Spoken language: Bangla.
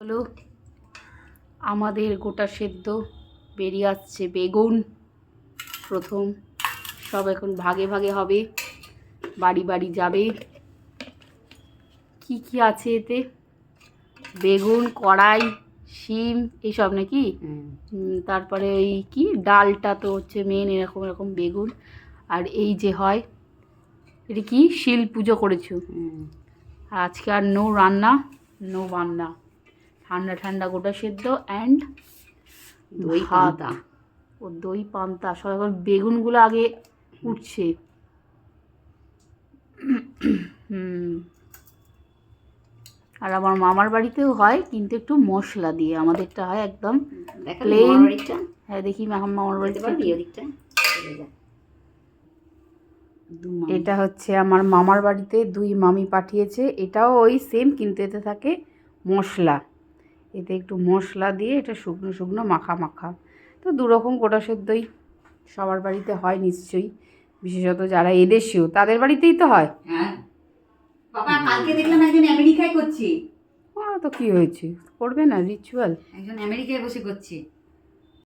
হলো আমাদের গোটা সেদ্ধ বেরিয়ে আসছে বেগুন। প্রথম সব এখন ভাগে ভাগে হবে, বাড়ি বাড়ি যাবে। কি কি আছে এতে? বেগুন, কড়াই, শিম এইসব নাকি? তারপরে ওই কি ডালটা তো হচ্ছে মেন, এরকম এরকম বেগুন। আর এই যে হয় এটা কি শিল পুজো করেছো? আর আজকে আর নো রান্না, নো বান্না, ঠান্ডা ঠান্ডা গোটা সেদ্ধ অ্যান্ড দই পান্তা। ও দই পান্তা সব এখন বেগুনগুলো আগে উঠছে। আর আমার মামার বাড়িতেও হয়, কিন্তু একটু মশলা দিয়ে, আমাদেরটা হয় একদম প্লেন। হ্যাঁ দেখি মামার বাড়িতে। এটা হচ্ছে আমার মামার বাড়িতে দুই মামি পাঠিয়েছে, এটাও ওই সেম, কিন্তু এতে থাকে মশলা। এতে একটু মশলা দিয়ে এটা শুকনো শুকনো মাখা মাখা। তো দুরকম গোটা সেদ্ধই সবার বাড়িতে হয় নিশ্চয়ই, বিশেষত যারা এদেশেও তাদের বাড়িতেই তো হয়। হ্যাঁ বাবা, কালকে দেখলাম একজন আমেরিকায় করছে। তো কি হয়েছে, করবে না রিচুয়াল? একজন আমেরিকায় বসে করছে।